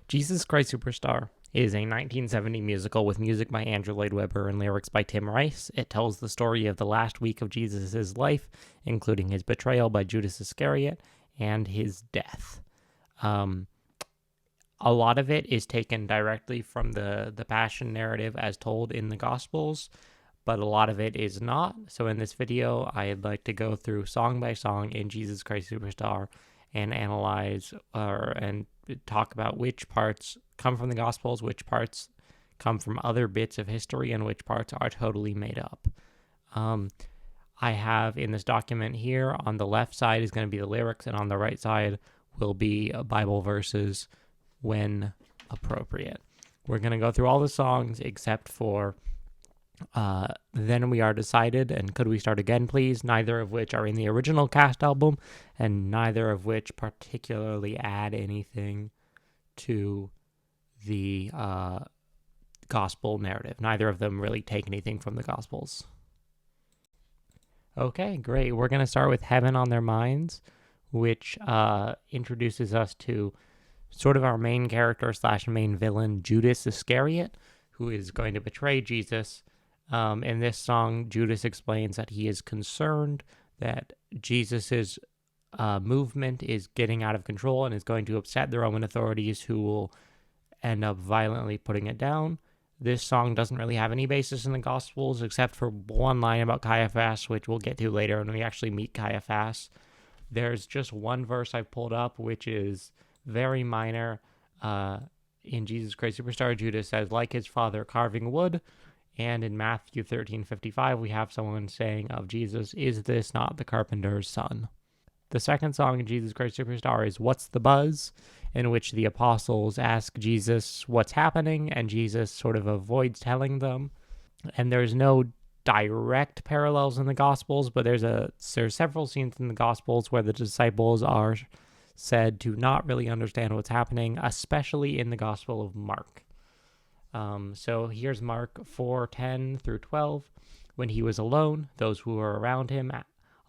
Jesus Christ Superstar is a 1970 musical with music by Andrew Lloyd Webber and lyrics by Tim Rice. It tells the story of the last week of Jesus' life, including his betrayal by Judas Iscariot and his death. A lot of it is taken directly from the Passion narrative as told in the Gospels, but a lot of it is not. So in this video, I'd like to go through song by song in Jesus Christ Superstar and analyze and talk about which parts come from the Gospels, which parts come from other bits of history, and which parts are totally made up. I have in this document here, on the left side is going to be the lyrics, and on the right side will be Bible verses when appropriate. We're going to go through all the songs except for Then We Are Decided and Could We Start Again Please, neither of which are in the original cast album, and neither of which particularly add anything to the gospel narrative. Neither of them really take anything from the Gospels. Okay, great. We're going to start with Heaven on Their Minds, which introduces us to sort of our main character / main villain, Judas Iscariot, who is going to betray Jesus. In this song, Judas explains that he is concerned that Jesus's movement is getting out of control and is going to upset the Roman authorities, who will end up violently putting it down. This song doesn't really have any basis in the Gospels except for one line about Caiaphas, which we'll get to later when we actually meet Caiaphas. There's just one verse I've pulled up, which is very minor. In Jesus Christ Superstar, Judas says, like his father carving wood. And in Matthew 13:55, we have someone saying of Jesus, is this not the carpenter's son? The second song in Jesus Christ Superstar is What's the Buzz?, in which the apostles ask Jesus what's happening, and Jesus sort of avoids telling them. And there's no direct parallels in the Gospels, but there's several scenes in the Gospels where the disciples are said to not really understand what's happening, especially in the Gospel of Mark. So here's Mark 4:10 through 12. When he was alone, those who were around him,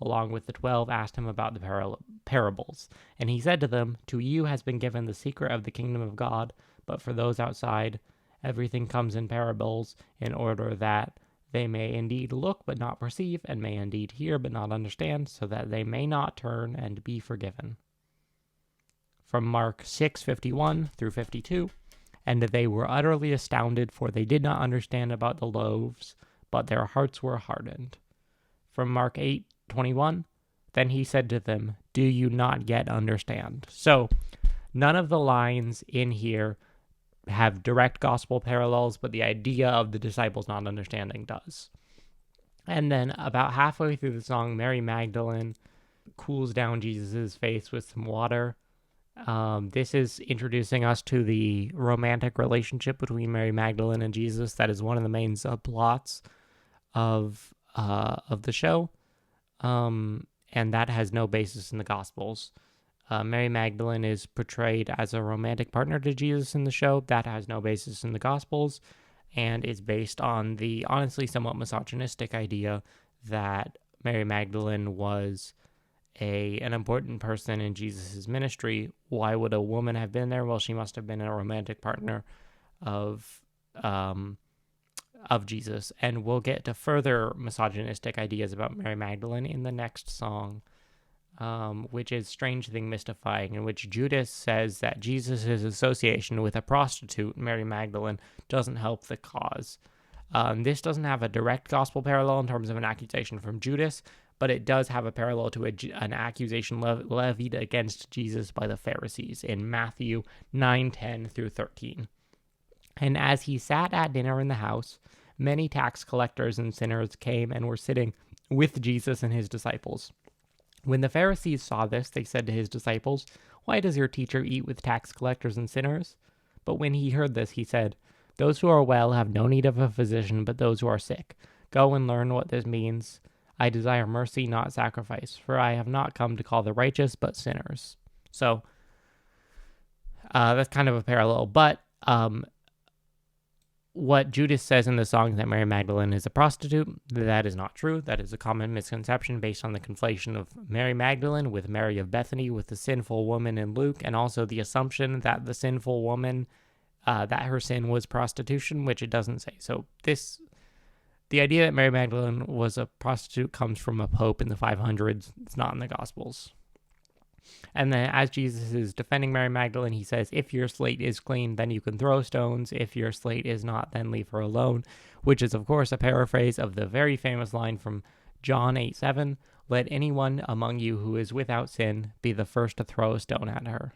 along with the 12, asked him about the parables. And he said to them, to you has been given the secret of the kingdom of God, but for those outside, everything comes in parables, in order that they may indeed look but not perceive, and may indeed hear but not understand, so that they may not turn and be forgiven. From Mark 6:51 through 52. And they were utterly astounded, for they did not understand about the loaves, but their hearts were hardened. From Mark 8:21, then he said to them, do you not yet understand? So none of the lines in here have direct gospel parallels, but the idea of the disciples not understanding does. And then about halfway through the song, Mary Magdalene cools down Jesus' face with some water. This is introducing us to the romantic relationship between Mary Magdalene and Jesus. That is one of the main subplots of the show, and that has no basis in the Gospels. Mary Magdalene is portrayed as a romantic partner to Jesus in the show. That has no basis in the Gospels, and is based on the honestly somewhat misogynistic idea that Mary Magdalene was an important person in Jesus' ministry. Why would a woman have been there? Well, she must have been a romantic partner of Jesus. And we'll get to further misogynistic ideas about Mary Magdalene in the next song, which is Strange Thing Mystifying, in which Judas says that Jesus' association with a prostitute, Mary Magdalene, doesn't help the cause. This doesn't have a direct gospel parallel in terms of an accusation from Judas, but it does have a parallel to an accusation levied against Jesus by the Pharisees in Matthew 9:10 through 13. And as he sat at dinner in the house, many tax collectors and sinners came and were sitting with Jesus and his disciples. When the Pharisees saw this, they said to his disciples, why does your teacher eat with tax collectors and sinners? But when he heard this, he said, those who are well have no need of a physician, but those who are sick. Go and learn what this means. I desire mercy, not sacrifice, for I have not come to call the righteous, but sinners. So that's kind of a parallel, but what Judas says in the song that Mary Magdalene is a prostitute, that is not true. That is a common misconception based on the conflation of Mary Magdalene with Mary of Bethany with the sinful woman in Luke, and also the assumption that the sinful woman, that her sin was prostitution, which it doesn't say. So the idea that Mary Magdalene was a prostitute comes from a pope in the 500s. It's not in the Gospels. And then as Jesus is defending Mary Magdalene, he says, if your slate is clean, then you can throw stones. If your slate is not, then leave her alone, which is, of course, a paraphrase of the very famous line from John 8:7, let anyone among you who is without sin be the first to throw a stone at her.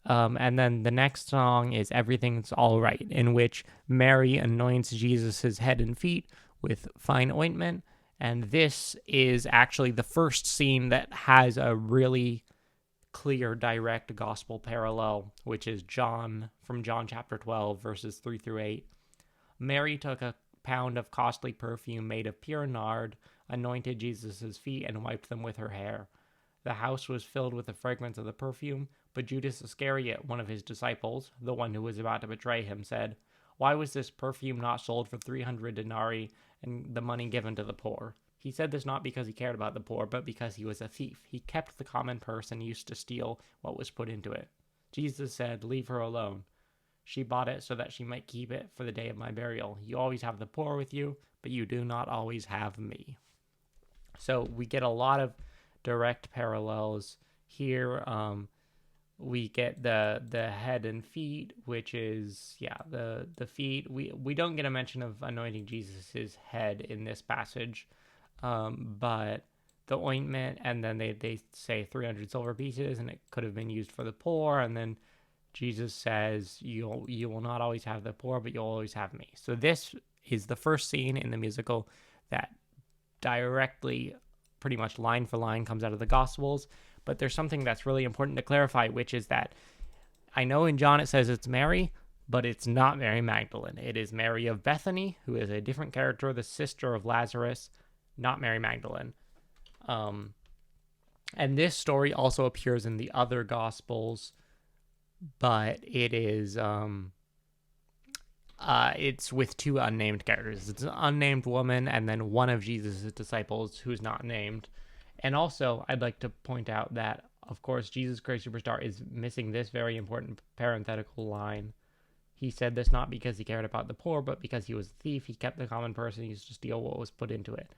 And then the next song is Everything's All Right, in which Mary anoints Jesus' head and feet with fine ointment. And this is actually the first scene that has a really clear, direct gospel parallel, which is from John chapter 12, verses 3 through 8. Mary took a pound of costly perfume made of pure nard, anointed Jesus' feet, and wiped them with her hair. The house was filled with the fragrance of the perfume, but Judas Iscariot, one of his disciples, the one who was about to betray him, said, why was this perfume not sold for 300 denarii and the money given to the poor? He said this not because he cared about the poor, but because he was a thief. He kept the common purse and used to steal what was put into it. Jesus said, leave her alone. She bought it so that she might keep it for the day of my burial. You always have the poor with you, but you do not always have me. So we get a lot of direct parallels here. We get the head and feet, which is, the feet. We don't get a mention of anointing Jesus' head in this passage, but the ointment, and then they say 300 silver pieces, and it could have been used for the poor, and then Jesus says, you will not always have the poor, but you'll always have me. So this is the first scene in the musical that directly, pretty much line for line, comes out of the Gospels. But there's something that's really important to clarify, which is that I know in John it says it's Mary, but it's not Mary Magdalene. It is Mary of Bethany, who is a different character, the sister of Lazarus, not Mary Magdalene. And this story also appears in the other Gospels, but it is it's with two unnamed characters. It's an unnamed woman and then one of Jesus' disciples who's not named. And also, I'd like to point out that, of course, Jesus Christ Superstar is missing this very important parenthetical line. He said this not because he cared about the poor, but because he was a thief. He kept the common purse and he used to steal what was put into it.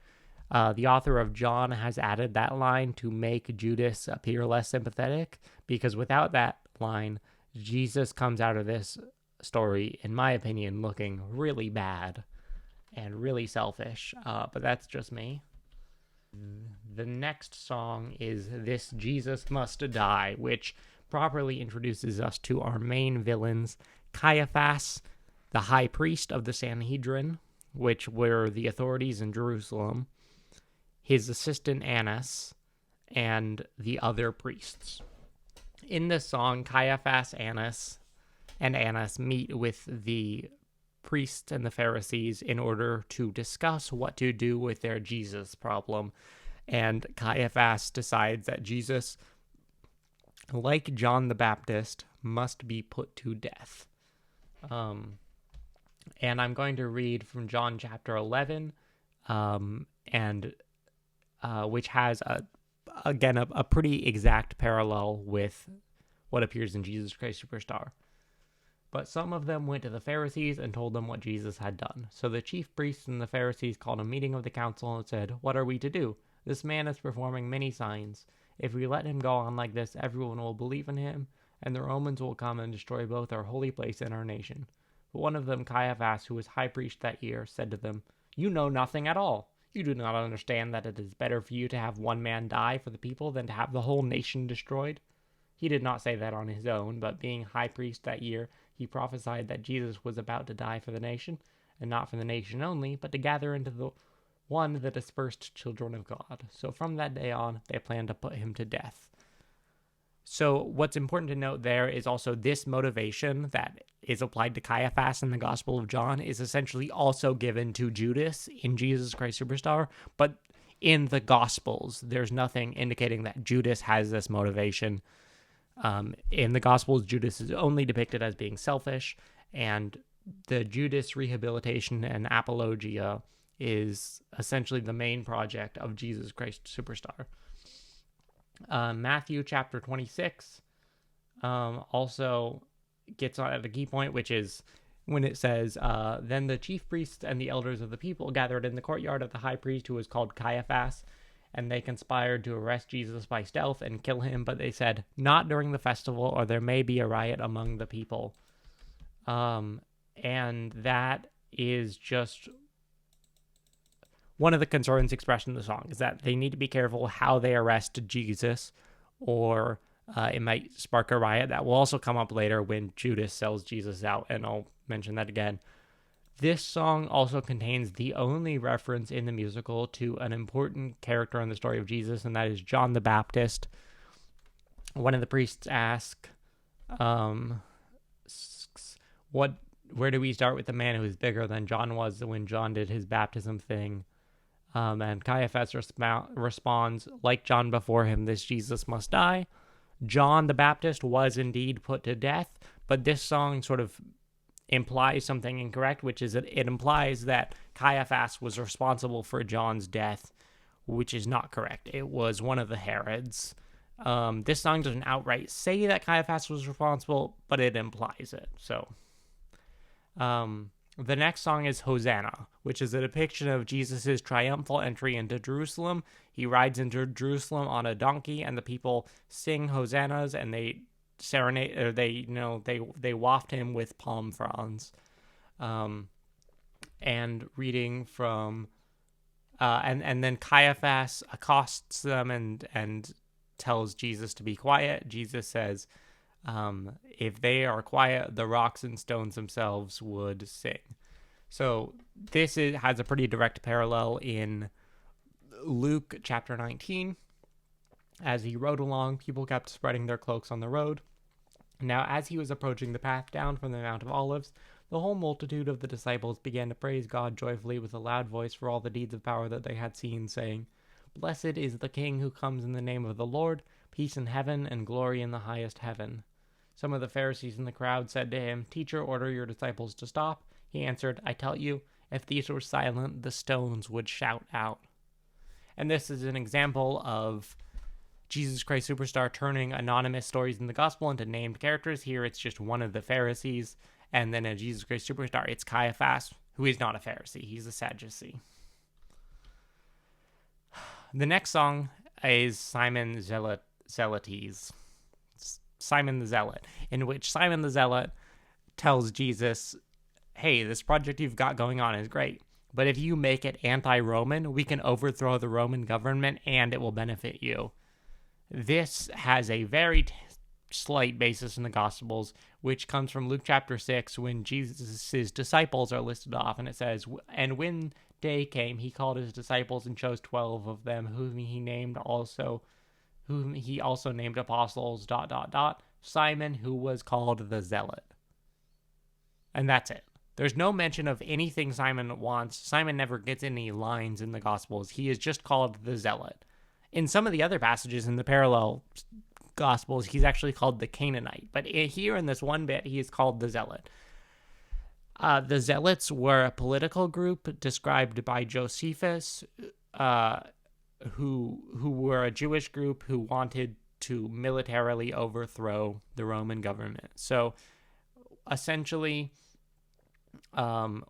The author of John has added that line to make Judas appear less sympathetic, because without that line, Jesus comes out of this story, in my opinion, looking really bad and really selfish. But that's just me. The next song is This Jesus Must Die, which properly introduces us to our main villains, Caiaphas, the high priest of the Sanhedrin, which were the authorities in Jerusalem, his assistant Annas, and the other priests. In this song, Caiaphas, Annas meet with the priests and the Pharisees in order to discuss what to do with their Jesus problem. And Caiaphas decides that Jesus, like John the Baptist, must be put to death. And I'm going to read from John chapter 11, which has a pretty exact parallel with what appears in Jesus Christ Superstar. But some of them went to the Pharisees and told them what Jesus had done. So the chief priests and the Pharisees called a meeting of the council and said, what are we to do? This man is performing many signs. If we let him go on like this, everyone will believe in him, and the Romans will come and destroy both our holy place and our nation. But one of them, Caiaphas, who was high priest that year, said to them, you know nothing at all. You do not understand that it is better for you to have one man die for the people than to have the whole nation destroyed. He did not say that on his own, but being high priest that year, he prophesied that Jesus was about to die for the nation, and not for the nation only, but to gather into the dispersed children of God. So from that day on, they planned to put him to death. So what's important to note there is also this motivation that is applied to Caiaphas in the Gospel of John is essentially also given to Judas in Jesus Christ Superstar, but in the Gospels, there's nothing indicating that Judas has this motivation. In the Gospels, Judas is only depicted as being selfish, and the Judas rehabilitation and apologia is essentially the main project of Jesus Christ Superstar. Matthew chapter 26 also gets on at a key point, which is when it says, then the chief priests and the elders of the people gathered in the courtyard of the high priest, who was called Caiaphas, and they conspired to arrest Jesus by stealth and kill him, but they said, not during the festival, or there may be a riot among the people. And that is just one of the concerns expressed in the song, is that they need to be careful how they arrest Jesus, or it might spark a riot. That will also come up later when Judas sells Jesus out, and I'll mention that again. This song also contains the only reference in the musical to an important character in the story of Jesus, and that is John the Baptist. One of the priests ask, where do we start with the man who is bigger than John was when John did his baptism thing? And Caiaphas responds, like John before him, this Jesus must die. John the Baptist was indeed put to death, but this song sort of implies something incorrect, which is that it implies that Caiaphas was responsible for John's death, which is not correct. It was one of the Herods. This song doesn't outright say that Caiaphas was responsible, but it implies it. So, the next song is Hosanna, which is a depiction of Jesus' triumphal entry into Jerusalem. He rides into Jerusalem on a donkey, and the people sing hosannas, and they serenade, or they waft him with palm fronds. And reading from, and then Caiaphas accosts them and tells Jesus to be quiet. Jesus says, if they are quiet, the rocks and stones themselves would sing. So this has a pretty direct parallel in Luke chapter 19. As he rode along, people kept spreading their cloaks on the road. Now, as he was approaching the path down from the Mount of Olives, the whole multitude of the disciples began to praise God joyfully with a loud voice for all the deeds of power that they had seen, saying, Blessed is the King who comes in the name of the Lord, peace in heaven and glory in the highest heaven. Some of the Pharisees in the crowd said to him, Teacher, order your disciples to stop. He answered, I tell you, if these were silent, the stones would shout out. And this is an example of Jesus Christ Superstar turning anonymous stories in the gospel into named characters. Here it's just one of the Pharisees, and then in Jesus Christ Superstar, it's Caiaphas, who is not a Pharisee. He's a Sadducee. The next song is Simon Zealotes. Simon the Zealot, in which Simon the Zealot tells Jesus, hey, this project you've got going on is great, but if you make it anti-Roman, we can overthrow the Roman government and it will benefit you. This has a very slight basis in the Gospels, which comes from Luke chapter 6, when Jesus' disciples are listed off, and it says, and when day came, he called his disciples and chose 12 of them, whom he also named apostles, ... Simon, who was called the Zealot. And that's it. There's no mention of anything Simon wants. Simon never gets any lines in the Gospels. He is just called the Zealot. In some of the other passages in the parallel Gospels, he's actually called the Canaanite. But here in this one bit, he is called the Zealot. The Zealots were a political group described by Josephus, who were a Jewish group who wanted to militarily overthrow the Roman government. So essentially,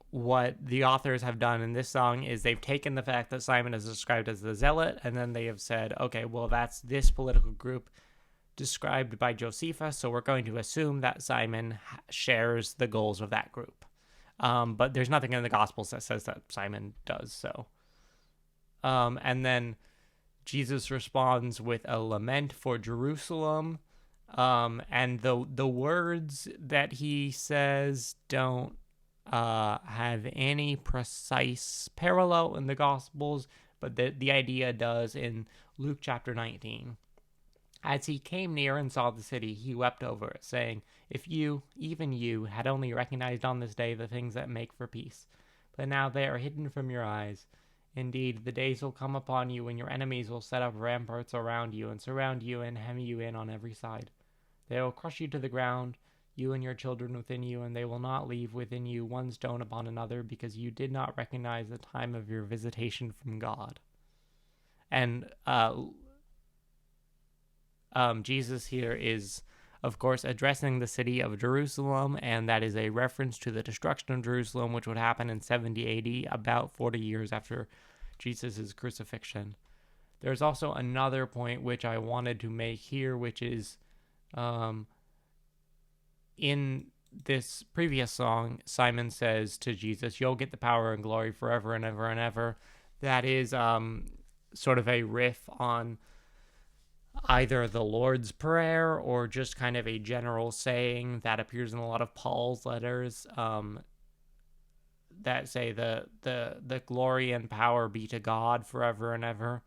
what the authors have done in this song is they've taken the fact that Simon is described as the Zealot, and then they have said, okay, well, that's this political group described by Josephus, so we're going to assume that Simon shares the goals of that group. But there's nothing in the Gospels that says that Simon does so. And then Jesus responds with a lament for Jerusalem, and the words that he says don't have any precise parallel in the Gospels, but the idea does in Luke chapter 19. As he came near and saw the city, he wept over it, saying, If you, even you, had only recognized on this day the things that make for peace, but now they are hidden from your eyes. Indeed, the days will come upon you when your enemies will set up ramparts around you and surround you and hem you in on every side. They will crush you to the ground, you and your children within you, and they will not leave within you one stone upon another, because you did not recognize the time of your visitation from God. And Jesus here is, of course, addressing the city of Jerusalem, and that is a reference to the destruction of Jerusalem, which would happen in 70 AD, about 40 years after Jesus' crucifixion. There's also another point which I wanted to make here, which is in this previous song, Simon says to Jesus, "You'll get the power and glory forever and ever and ever." That is sort of a riff on either the Lord's Prayer or just kind of a general saying that appears in a lot of Paul's letters that say the glory and power be to God forever and ever.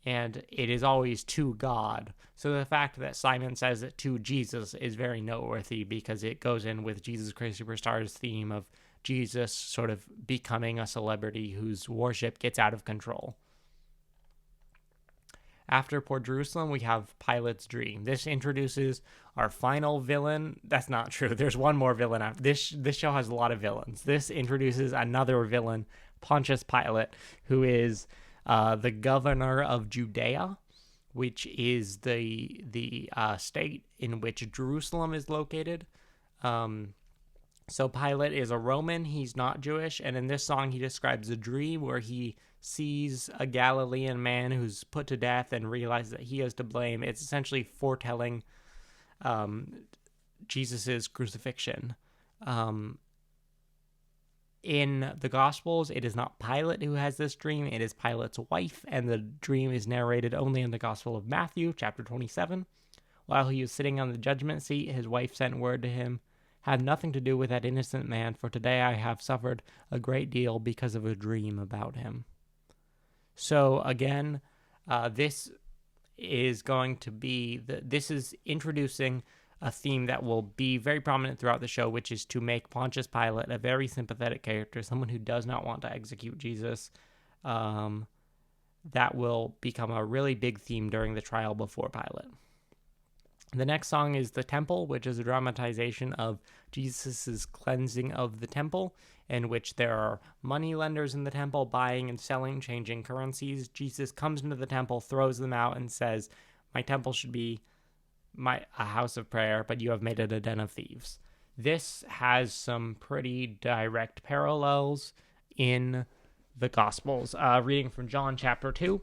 And it is always to God. So the fact that Simon says it to Jesus is very noteworthy, because it goes in with Jesus Christ Superstar's theme of Jesus sort of becoming a celebrity whose worship gets out of control. After Poor Jerusalem, we have Pilate's Dream. This introduces our final villain. That's not true. There's one more villain after this. This show has a lot of villains. This introduces another villain, Pontius Pilate, who is the governor of Judea, which is the state in which Jerusalem is located. So Pilate is a Roman. He's not Jewish. And in this song, he describes a dream where he sees a Galilean man who's put to death and realizes that he is to blame. It's essentially foretelling Jesus' crucifixion. In the Gospels, it is not Pilate who has this dream. It is Pilate's wife, and the dream is narrated only in the Gospel of Matthew, chapter 27. While he was sitting on the judgment seat, his wife sent word to him, "Have nothing to do with that innocent man, for today I have suffered a great deal because of a dream about him." So again, this is going to be, this is introducing a theme that will be very prominent throughout the show, which is to make Pontius Pilate a very sympathetic character, someone who does not want to execute Jesus. That will become a really big theme during the trial before Pilate. The next song is The Temple, which is a dramatization of Jesus' cleansing of the temple, in which there are money lenders in the temple buying and selling, changing currencies. Jesus comes into the temple, throws them out, and says, "My temple should be a house of prayer, but you have made it a den of thieves." This has some pretty direct parallels in the Gospels. Reading from John chapter 2.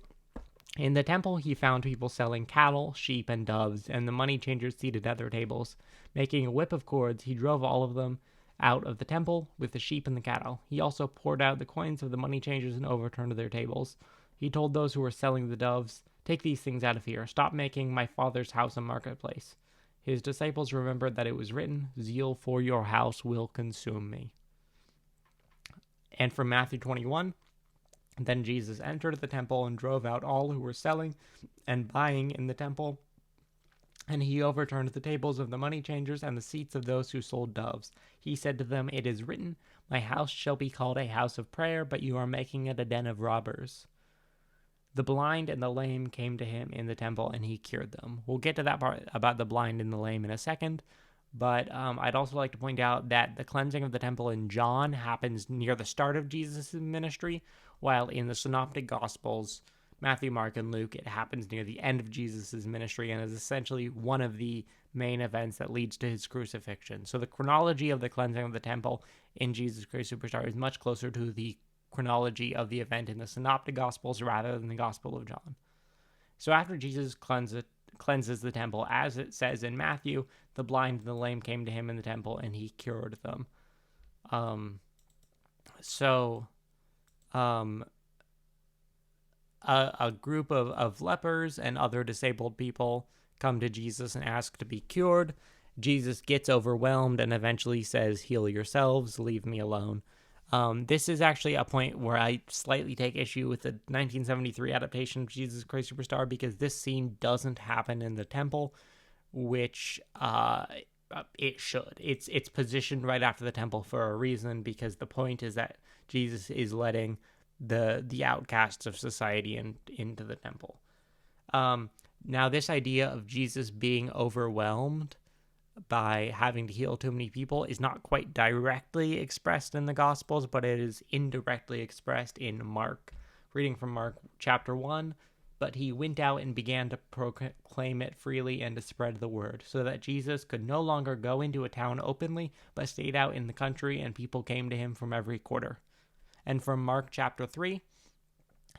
In the temple, he found people selling cattle, sheep, and doves, and the money changers seated at their tables. Making a whip of cords, he drove all of them out of the temple with the sheep and the cattle. He also poured out the coins of the money changers and overturned their tables. He told those who were selling the doves, "Take these things out of here. Stop making my Father's house a marketplace." His disciples remembered that it was written, "Zeal for your house will consume me." And from Matthew 21, then Jesus entered the temple and drove out all who were selling and buying in the temple. And he overturned the tables of the money changers and the seats of those who sold doves. He said to them, "It is written, my house shall be called a house of prayer, but you are making it a den of robbers." The blind and the lame came to him in the temple, and he cured them. We'll get to that part about the blind and the lame in a second, but I'd also like to point out that the cleansing of the temple in John happens near the start of Jesus' ministry, while in the Synoptic Gospels, Matthew, Mark, and Luke, it happens near the end of Jesus' ministry and is essentially one of the main events that leads to his crucifixion. So the chronology of the cleansing of the temple in Jesus Christ Superstar is much closer to the chronology of the event in the Synoptic Gospels rather than the Gospel of John. So after Jesus cleanses the temple, as it says in Matthew, the blind and the lame came to him in the temple and he cured them. A group of lepers and other disabled people come to Jesus and ask to be cured. Jesus gets overwhelmed and eventually says, "Heal yourselves, leave me alone." This is actually a point where I slightly take issue with the 1973 adaptation of Jesus Christ Superstar, because this scene doesn't happen in the temple, which it should. It's positioned right after the temple for a reason, because the point is that Jesus is letting the outcasts of society into the temple. Now, this idea of Jesus being overwhelmed by having to heal too many people is not quite directly expressed in the Gospels, but it is indirectly expressed in Mark. Reading from Mark chapter 1, but he went out and began to proclaim it freely and to spread the word, so that Jesus could no longer go into a town openly, but stayed out in the country, and people came to him from every quarter. And from Mark chapter 3,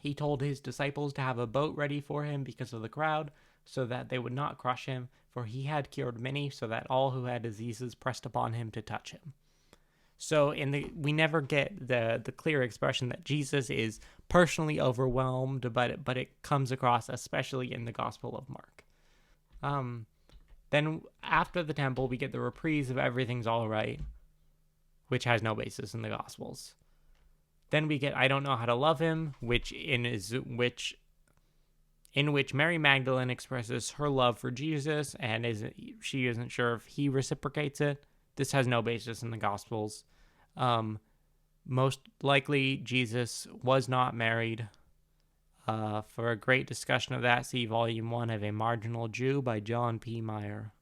he told his disciples to have a boat ready for him because of the crowd, so that they would not crush him, for he had cured many, so that all who had diseases pressed upon him to touch him. So we never get the clear expression that Jesus is personally overwhelmed, but it comes across especially in the Gospel of Mark. Then after the temple, we get the reprise of Everything's All Right, which has no basis in the Gospels. Then we get I Don't Know How to Love Him, in which Mary Magdalene expresses her love for Jesus, and she isn't sure if he reciprocates it. This has no basis in the Gospels. Most likely, Jesus was not married. For a great discussion of that, see Volume 1 of A Marginal Jew by John P. Meyer.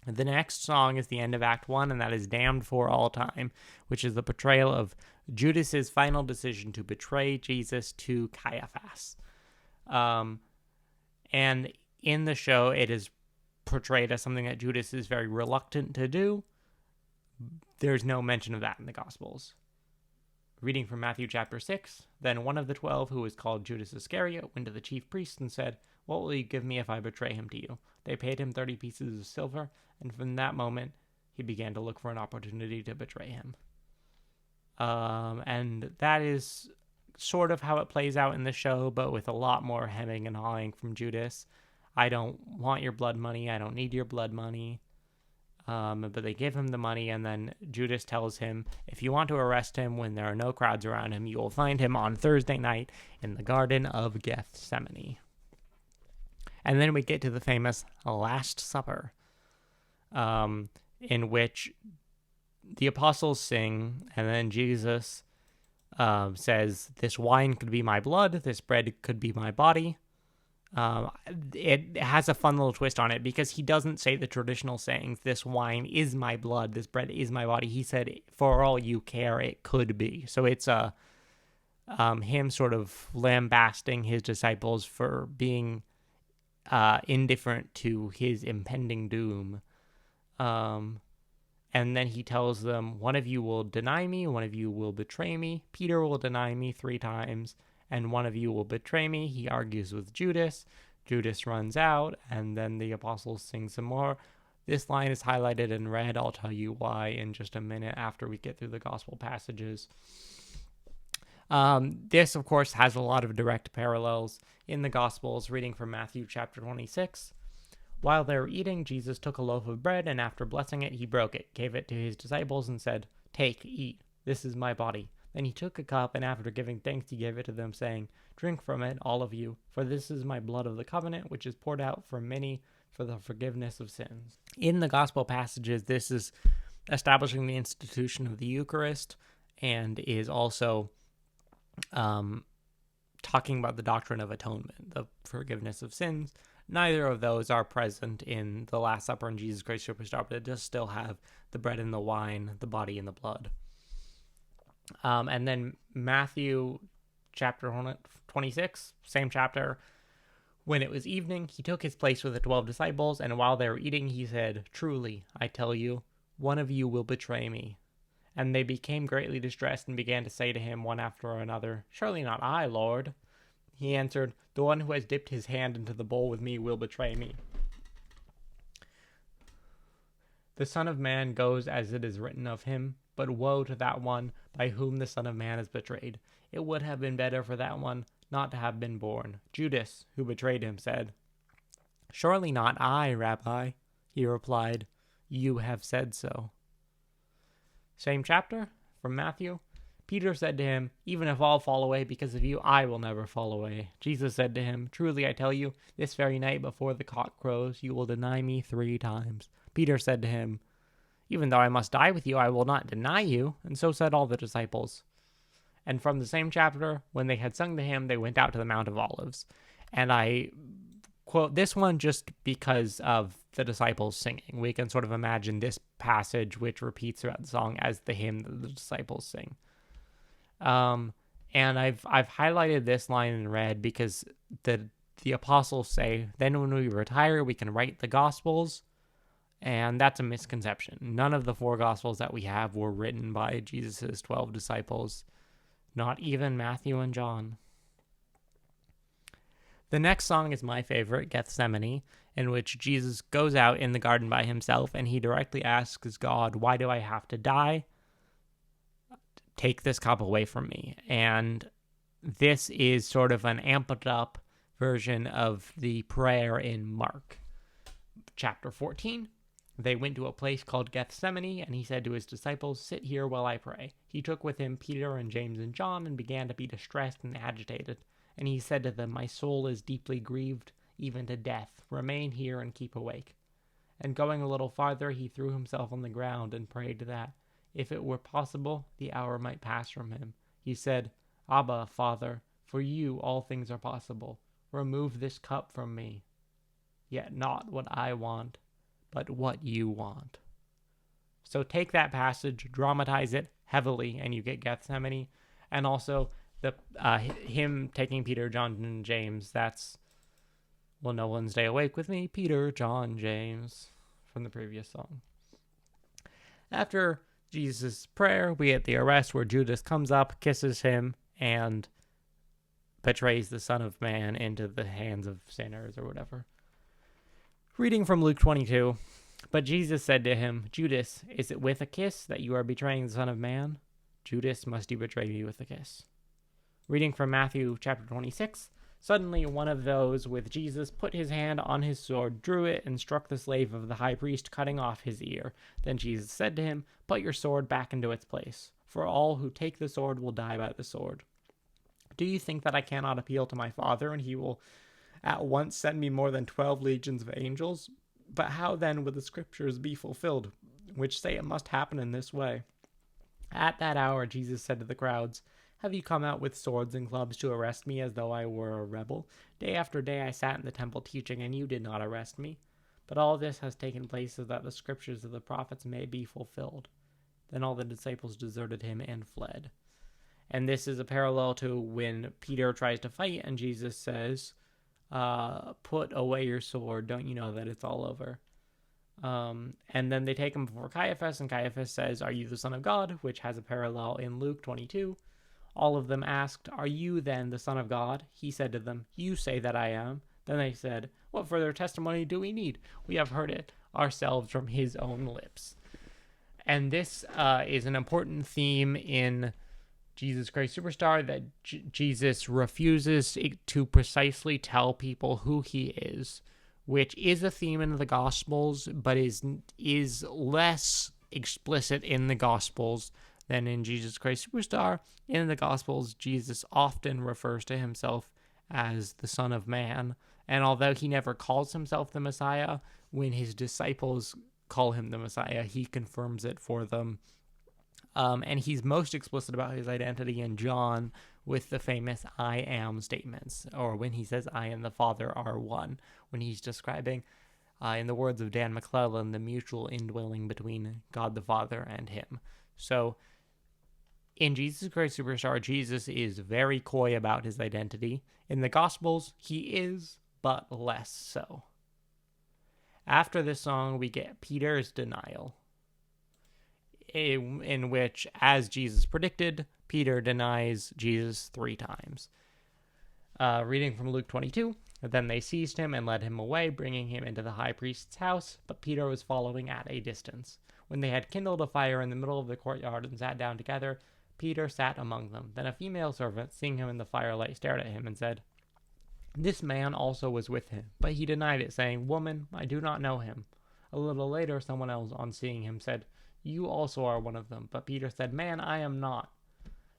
The next song is the end of Act 1, and that is Damned for All Time, which is the portrayal of Judas's final decision to betray Jesus to Caiaphas. And in the show, it is portrayed as something that Judas is very reluctant to do. There's no mention of that in the Gospels. Reading from Matthew chapter 6, then one of the 12, who was called Judas Iscariot, went to the chief priests and said, "What will you give me if I betray him to you?" They paid him 30 pieces of silver, and from that moment, he began to look for an opportunity to betray him. And that is sort of how it plays out in the show, but with a lot more hemming and hawing from Judas. I don't want your blood money. I don't need your blood money. But they give him the money, and then Judas tells him, if you want to arrest him when there are no crowds around him, you will find him on Thursday night in the Garden of Gethsemane. And then we get to the famous Last Supper, in which the apostles sing, and then Jesus says, this wine could be my blood, this bread could be my body. It has a fun little twist on it, because he doesn't say the traditional sayings, this wine is my blood, this bread is my body. He said, for all you care, it could be. So it's him sort of lambasting his disciples for being indifferent to his impending doom. And then he tells them, one of you will deny me, one of you will betray me. Peter will deny me 3 times, and one of you will betray me. He argues with Judas. Judas runs out, and then the apostles sing some more. This line is highlighted in red. I'll tell you why in just a minute after we get through the gospel passages. This, of course, has a lot of direct parallels in the Gospels. Reading from Matthew chapter 26. While they were eating, Jesus took a loaf of bread, and after blessing it, he broke it, gave it to his disciples, and said, "Take, eat. This is my body." Then he took a cup, and after giving thanks, he gave it to them, saying, "Drink from it, all of you, for this is my blood of the covenant, which is poured out for many for the forgiveness of sins." In the gospel passages, this is establishing the institution of the Eucharist, and is also talking about the doctrine of atonement, the forgiveness of sins. Neither of those are present in the Last Supper and Jesus Christ Superstar, but it does still have the bread and the wine, the body and the blood. And then Matthew chapter 26, same chapter. When it was evening, he took his place with the 12 disciples, and while they were eating, he said, "Truly, I tell you, one of you will betray me." And they became greatly distressed and began to say to him one after another, "Surely not I, Lord." He answered, "The one who has dipped his hand into the bowl with me will betray me. The Son of Man goes as it is written of him, but woe to that one by whom the Son of Man is betrayed. It would have been better for that one not to have been born." Judas, who betrayed him, said, "Surely not I, Rabbi." He replied, "You have said so." Same chapter from Matthew. Peter said to him, "Even if all fall away because of you, I will never fall away." Jesus said to him, "Truly I tell you, this very night before the cock crows, you will deny me 3 times. Peter said to him, "Even though I must die with you, I will not deny you." And so said all the disciples. And from the same chapter, when they had sung the hymn, they went out to the Mount of Olives. And I quote this one just because of the disciples singing. We can sort of imagine this passage, which repeats throughout the song, as the hymn that the disciples sing. And I've highlighted this line in red because the apostles say, then when we retire, we can write the Gospels. And that's a misconception. None of the 4 Gospels that we have were written by Jesus' 12 disciples, not even Matthew and John. The next song is my favorite, Gethsemane, in which Jesus goes out in the garden by himself and he directly asks God, why do I have to die? Take this cup away from me. And this is sort of an amped up version of the prayer in Mark chapter 14. They went to a place called Gethsemane, and he said to his disciples, sit here while I pray. He took with him Peter and James and John and began to be distressed and agitated. And he said to them, my soul is deeply grieved, even to death. Remain here and keep awake. And going a little farther, he threw himself on the ground and prayed that, if it were possible, the hour might pass from him. He said, Abba, Father, for you all things are possible. Remove this cup from me. Yet not what I want, but what you want. So take that passage, dramatize it heavily, and you get Gethsemane. And also the him taking Peter, John, and James. That's, will no one stay awake with me? Peter, John, James, from the previous song. After Jesus' prayer, we get the arrest where Judas comes up, kisses him, and betrays the Son of Man into the hands of sinners or whatever. Reading from Luke 22, but Jesus said to him, Judas, is it with a kiss that you are betraying the Son of Man? Judas, must you betray me with a kiss? Reading from Matthew chapter 26, suddenly one of those with Jesus put his hand on his sword, drew it, and struck the slave of the high priest, cutting off his ear. Then Jesus said to him, put your sword back into its place, for all who take the sword will die by the sword. Do you think that I cannot appeal to my Father, and he will at once send me more than 12 legions of angels? But how then would the scriptures be fulfilled, which say it must happen in this way? At that hour Jesus said to the crowds, have you come out with swords and clubs to arrest me as though I were a rebel? Day after day I sat in the temple teaching, and you did not arrest me. But all this has taken place so that the scriptures of the prophets may be fulfilled. Then all the disciples deserted him and fled. And this is a parallel to when Peter tries to fight, and Jesus says, put away your sword, don't you know that it's all over? And then they take him before Caiaphas, and Caiaphas says, are you the Son of God? Which has a parallel in Luke 22. All of them asked, are you then the Son of God? He said to them, you say that I am. Then they said, what further testimony do we need? We have heard it ourselves from his own lips. And this is an important theme in Jesus Christ Superstar, that Jesus refuses to precisely tell people who he is, which is a theme in the Gospels, but is less explicit in the Gospels than in Jesus Christ Superstar. In the Gospels, Jesus often refers to himself as the Son of Man, and although he never calls himself the Messiah, when his disciples call him the Messiah, he confirms it for them. And he's most explicit about his identity in John with the famous I am statements, or when he says I and the Father are one, when he's describing, in the words of Dan McClellan, the mutual indwelling between God the Father and him. So in Jesus Christ Superstar, Jesus is very coy about his identity. In the Gospels, he is, but less so. After this song, we get Peter's denial, in which, as Jesus predicted, Peter denies Jesus 3 times. Reading from Luke 22, then they seized him and led him away, bringing him into the high priest's house, but Peter was following at a distance. When they had kindled a fire in the middle of the courtyard and sat down together, Peter sat among them. Then a female servant, seeing him in the firelight, stared at him and said, this man also was with him. But he denied it, saying, woman, I do not know him. A little later, someone else, on seeing him, said, you also are one of them. But Peter said, man, I am not.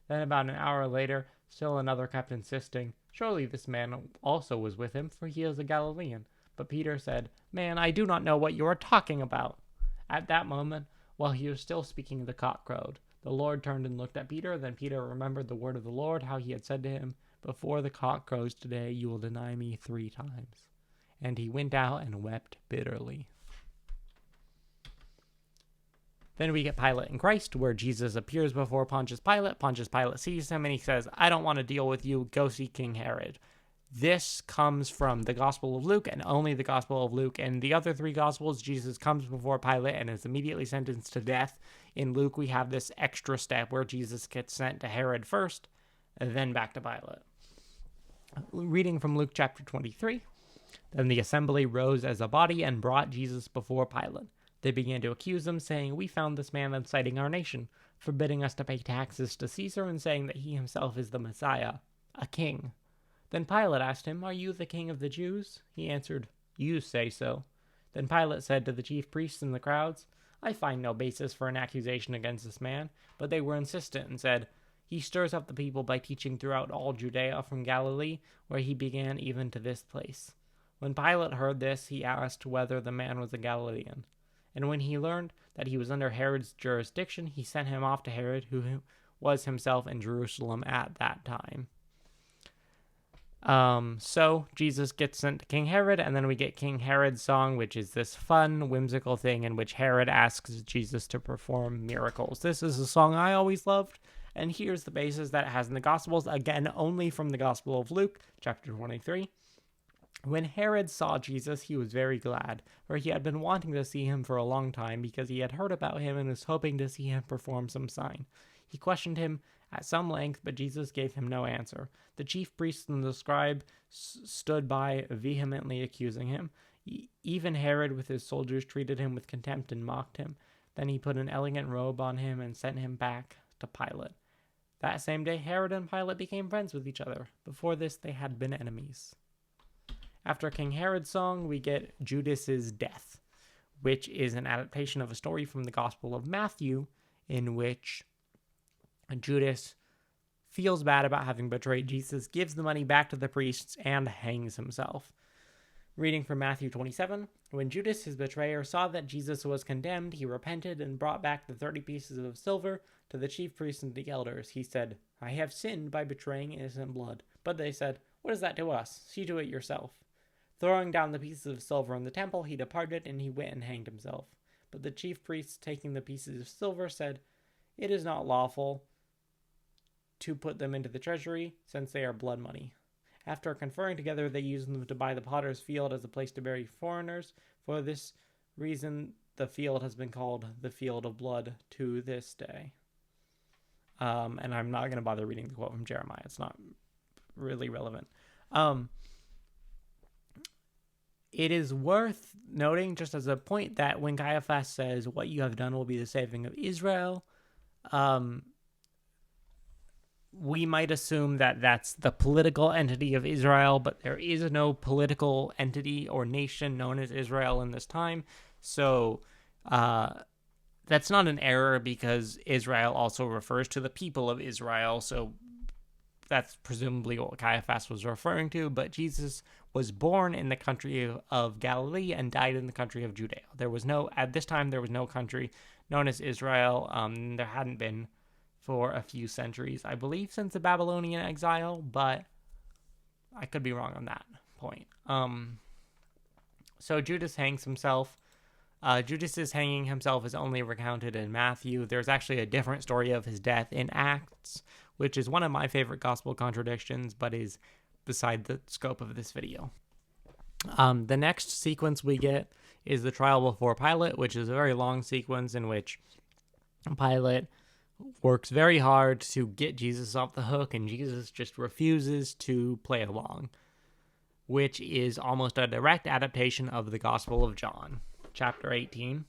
Then about an hour later, still another kept insisting, surely this man also was with him, for he is a Galilean. But Peter said, man, I do not know what you are talking about. At that moment, while he was still speaking, the cock crowed. The Lord turned and looked at Peter. Then Peter remembered the word of the Lord, how he had said to him, before the cock crows today, you will deny me 3 times. And he went out and wept bitterly. Then we get Pilate and Christ, where Jesus appears before Pontius Pilate. Pontius Pilate sees him and he says, I don't want to deal with you. Go see King Herod. This comes from the Gospel of Luke and only the Gospel of Luke. In the other three Gospels, Jesus comes before Pilate and is immediately sentenced to death. In Luke, we have this extra step where Jesus gets sent to Herod first, and then back to Pilate. Reading from Luke chapter 23. Then the assembly rose as a body and brought Jesus before Pilate. They began to accuse him, saying, We found this man inciting our nation, forbidding us to pay taxes to Caesar and saying that he himself is the Messiah, a king. Then Pilate asked him, Are you the king of the Jews? He answered, You say so. Then Pilate said to the chief priests and the crowds, I find no basis for an accusation against this man. But they were insistent and said, He stirs up the people by teaching throughout all Judea from Galilee, where he began even to this place. When Pilate heard this, he asked whether the man was a Galilean. And when he learned that he was under Herod's jurisdiction, he sent him off to Herod, who was himself in Jerusalem at that time. So Jesus gets sent to King Herod, and then we get King Herod's song, which is this fun, whimsical thing in which Herod asks Jesus to perform miracles. This is a song I always loved, and here's the basis that it has in the Gospels, again, only from the Gospel of Luke, chapter 23. When Herod saw Jesus, he was very glad, for he had been wanting to see him for a long time because he had heard about him and was hoping to see him perform some sign. He questioned him at some length, but Jesus gave him no answer. The chief priests and the scribe stood by, vehemently accusing him. Even Herod with his soldiers treated him with contempt and mocked him. Then he put an elegant robe on him and sent him back to Pilate. That same day, Herod and Pilate became friends with each other. Before this, they had been enemies. After King Herod's song, we get Judas's death, which is an adaptation of a story from the Gospel of Matthew, in which Judas feels bad about having betrayed Jesus, gives the money back to the priests, and hangs himself. Reading from Matthew 27, when Judas, his betrayer, saw that Jesus was condemned, he repented and brought back the 30 pieces of silver to the chief priests and the elders. He said, I have sinned by betraying innocent blood. But they said, What is that to us? See to it yourself. Throwing down the pieces of silver in the temple, he departed, and he went and hanged himself. But the chief priests, taking the pieces of silver, said, It is not lawful to put them into the treasury, since they are blood money. After conferring together, they used them to buy the potter's field as a place to bury foreigners. For this reason, the field has been called the Field of Blood to this day. And I'm not going to bother reading the quote from Jeremiah. It's not really relevant. It is worth noting, just as a point, that when Caiaphas says, what you have done will be the saving of Israel, we might assume that that's the political entity of Israel, but there is no political entity or nation known as Israel in this time. So that's not an error, because Israel also refers to the people of Israel. So that's presumably what Caiaphas was referring to. But Jesus was born in the country of Galilee and died in the country of Judea. At this time, there was no country known as Israel. There hadn't been for a few centuries, I believe, since the Babylonian exile, but I could be wrong on that point. So Judas hangs himself. Judas's hanging himself is only recounted in Matthew. There's actually a different story of his death in Acts, which is one of my favorite gospel contradictions, but is beside the scope of this video. The next sequence we get is the trial before Pilate, which is a very long sequence in which Pilate works very hard to get Jesus off the hook, and Jesus just refuses to play along, which is almost a direct adaptation of the Gospel of John, chapter 18.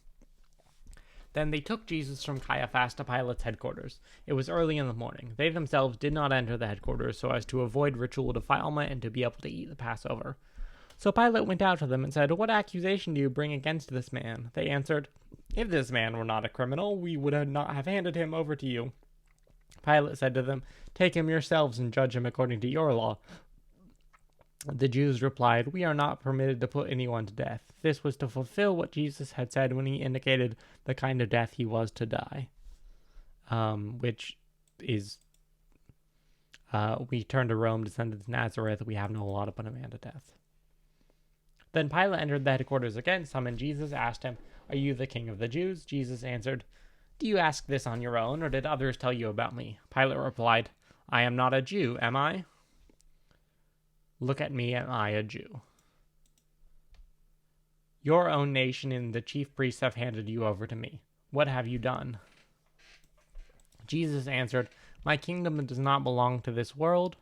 Then they took Jesus from Caiaphas to Pilate's headquarters. It was early in the morning. They themselves did not enter the headquarters so as to avoid ritual defilement and to be able to eat the Passover. So Pilate went out to them and said, What accusation do you bring against this man? They answered, If this man were not a criminal, we would not have handed him over to you. Pilate said to them, Take him yourselves and judge him according to your law. The Jews replied, We are not permitted to put anyone to death. This was to fulfill what Jesus had said when he indicated the kind of death he was to die. Which is, we turn to Rome, descended to Nazareth, we have no law to put a man to death. Then Pilate entered the headquarters again, summoned Jesus, asked him, Are you the king of the Jews? Jesus answered, Do you ask this on your own, or did others tell you about me? Pilate replied, I am not a Jew, am I? Look at me, am I a Jew? Your own nation and the chief priests have handed you over to me. What have you done? Jesus answered, My kingdom does not belong to this world.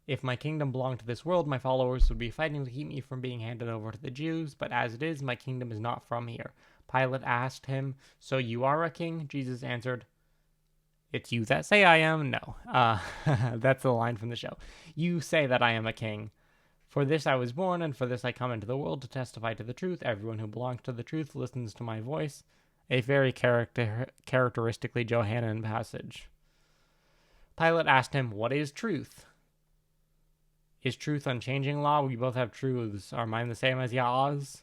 If my kingdom belonged to this world, my followers would be fighting to keep me from being handed over to the Jews, but as it is, my kingdom is not from here. Pilate asked him, So you are a king? Jesus answered, It's you that say I am? No. That's the line from the show. You say that I am a king. For this I was born, and for this I come into the world to testify to the truth. Everyone who belongs to the truth listens to my voice. A very characteristically Johannine passage. Pilate asked him, What is truth? Is truth unchanging law? We both have truths. Are mine the same as Yah's?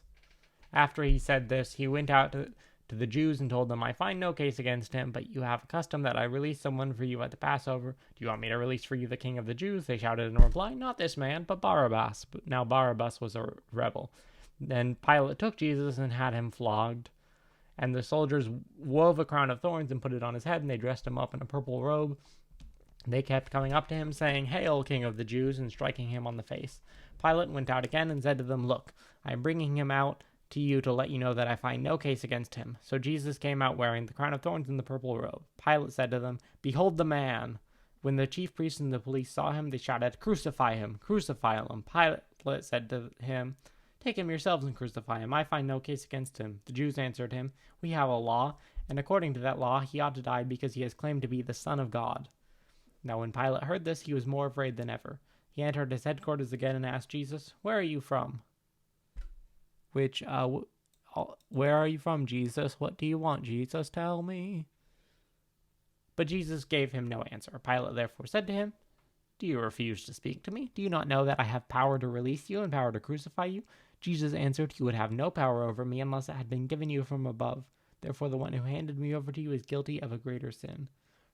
After he said this, he went out to the Jews and told them, I find no case against him, but you have a custom that I release someone for you at the Passover. Do you want me to release for you the king of the Jews? They shouted in reply, Not this man, but Barabbas. But now Barabbas was a rebel. Then Pilate took Jesus and had him flogged. And the soldiers wove a crown of thorns and put it on his head, and they dressed him up in a purple robe. They kept coming up to him, saying, Hail, King of the Jews, and striking him on the face. Pilate went out again and said to them, Look, I am bringing him out to you to let you know that I find no case against him. So Jesus came out wearing the crown of thorns and the purple robe. Pilate said to them, Behold the man. When the chief priests and the police saw him, they shouted, Crucify him, crucify him. Pilate said to him, Take him yourselves and crucify him. I find no case against him. The Jews answered him, We have a law, and according to that law he ought to die because he has claimed to be the Son of God. Now when Pilate heard this, he was more afraid than ever. He entered his headquarters again and asked Jesus, Where are you from? Where are you from, Jesus? What do you want, Jesus? Tell me. But Jesus gave him no answer. Pilate therefore said to him, Do you refuse to speak to me? Do you not know that I have power to release you and power to crucify you? Jesus answered, You would have no power over me unless it had been given you from above. Therefore the one who handed me over to you is guilty of a greater sin.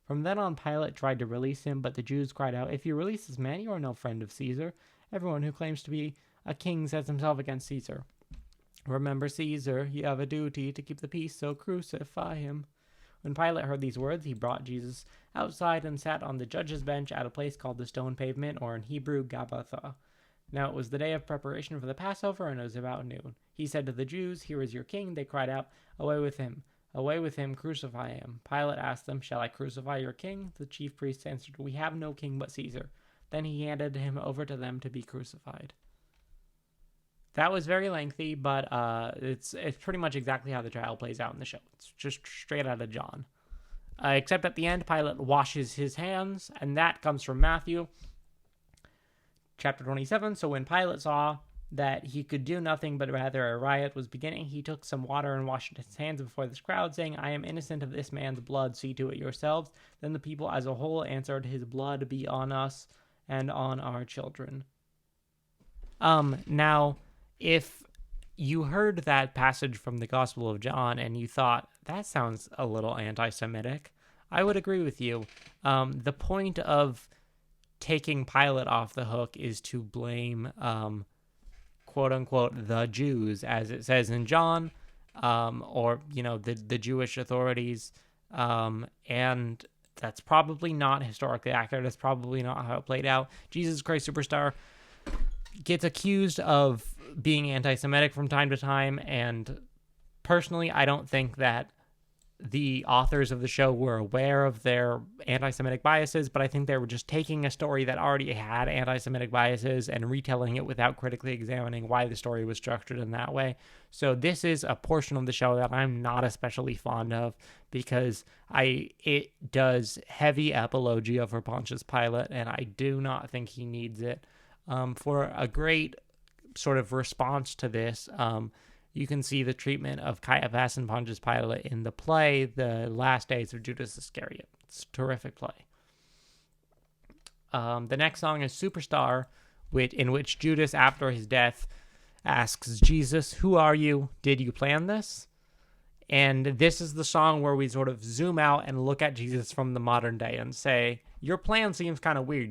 From then on, Pilate tried to release him, but the Jews cried out, If you release this man, you are no friend of Caesar. Everyone who claims to be a king sets himself against Caesar. Remember Caesar, you have a duty to keep the peace, so crucify him. When Pilate heard these words, he brought Jesus outside and sat on the judge's bench at a place called the Stone Pavement, or in Hebrew, Gabbatha. Now it was the day of preparation for the Passover, and it was about noon. He said to the Jews, Here is your king. They cried out, Away with him! Away with him, crucify him. Pilate asked them, Shall I crucify your king? The chief priests answered, We have no king but Caesar. Then he handed him over to them to be crucified. That was very lengthy, but it's pretty much exactly how the trial plays out in the show. It's just straight out of John. Except at the end, Pilate washes his hands, and that comes from Matthew, chapter 27. So when Pilate saw that he could do nothing, but rather a riot was beginning, he took some water and washed his hands before this crowd, saying, I am innocent of this man's blood, see to it yourselves. Then the people as a whole answered, His blood be on us and on our children. Now, if you heard that passage from the Gospel of John and you thought, that sounds a little anti-Semitic, I would agree with you. The point of taking Pilate off the hook is to blame quote-unquote the Jews, as it says in John, or the Jewish authorities, and that's probably not historically accurate. It's probably not how it played out. Jesus Christ Superstar gets accused of being anti-Semitic from time to time, and personally I don't think that the authors of the show were aware of their anti-Semitic biases, but I think they were just taking a story that already had anti-Semitic biases and retelling it without critically examining why the story was structured in that way. So this is a portion of the show that I'm not especially fond of, because it does heavy apologia for Pontius Pilate, and I do not think he needs it. For a great sort of response to this, you can see the treatment of Caiaphas and Pontius Pilate in the play, The Last Days of Judas Iscariot. It's a terrific play. The next song is Superstar, in which Judas, after his death, asks Jesus, Who are you? Did you plan this? And this is the song where we sort of zoom out and look at Jesus from the modern day and say, your plan seems kind of weird.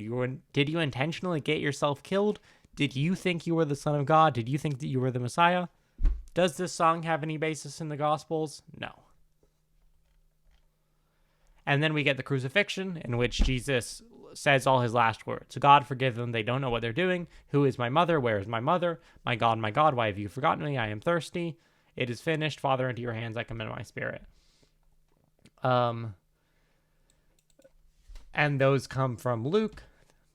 Did you intentionally get yourself killed? Did you think you were the Son of God? Did you think that you were the Messiah? Does this song have any basis in the Gospels? No. And then we get the crucifixion, in which Jesus says all his last words. God, forgive them. They don't know what they're doing. Who is my mother? Where is my mother? My God, why have you forgotten me? I am thirsty. It is finished. Father, into your hands I commend my spirit. And those come from Luke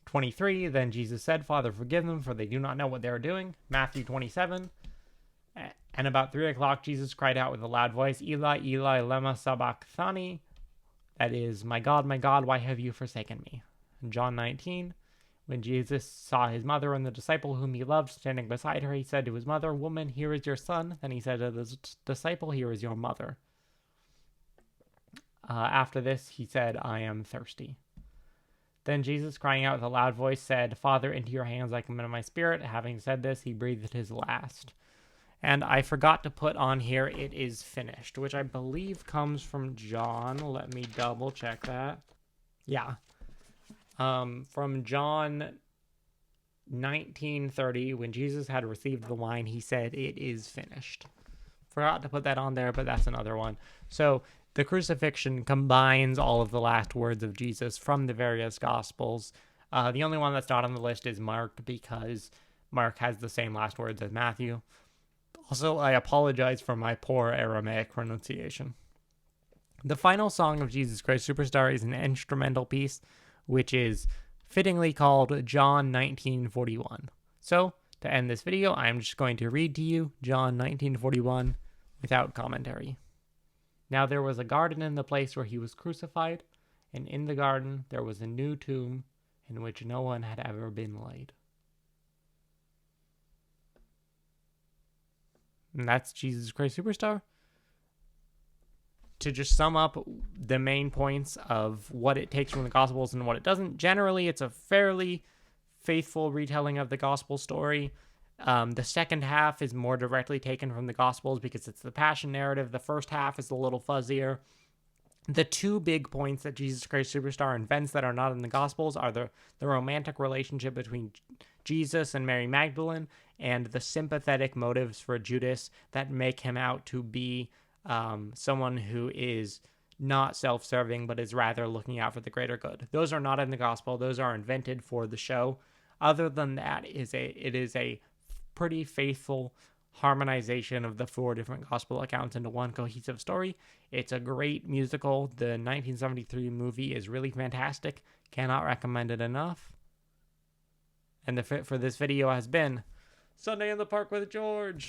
23. Then Jesus said, Father, forgive them, for they do not know what they are doing. Matthew 27. And about 3 o'clock, Jesus cried out with a loud voice, Eli, Eli, lema sabachthani. That is, my God, why have you forsaken me? John 19. When Jesus saw his mother and the disciple whom he loved standing beside her, he said to his mother, Woman, here is your son. Then he said to the disciple, Here is your mother. After this, he said, I am thirsty. Then Jesus, crying out with a loud voice, said, Father, into your hands I commend my spirit. Having said this, he breathed his last. And I forgot to put on here, it is finished, which I believe comes from John. Let me double check that. Yeah. From John 19:30, when Jesus had received the wine, he said, it is finished. Forgot to put that on there, but that's another one. So the crucifixion combines all of the last words of Jesus from the various Gospels. The only one that's not on the list is Mark, because Mark has the same last words as Matthew. Also, I apologize for my poor Aramaic pronunciation. The final song of Jesus Christ Superstar is an instrumental piece, which is fittingly called John 19:41. So, to end this video, I'm just going to read to you John 19:41 without commentary. Now there was a garden in the place where he was crucified, and in the garden there was a new tomb in which no one had ever been laid. And that's Jesus Christ Superstar. To just sum up the main points of what it takes from the Gospels and what it doesn't, generally it's a fairly faithful retelling of the Gospel story. The second half is more directly taken from the Gospels because it's the Passion narrative. The first half is a little fuzzier. The two big points that Jesus Christ Superstar invents that are not in the Gospels are the romantic relationship between Jesus and Mary Magdalene and the sympathetic motives for Judas that make him out to be someone who is not self-serving but is rather looking out for the greater good. Those are not in the Gospel. Those are invented for the show. Other than that, it is a pretty faithful harmonization of the 4 different Gospel accounts into one cohesive story. It's a great musical. The 1973 movie is really fantastic. Cannot recommend it enough. And the fit for this video has been Sunday in the Park with George.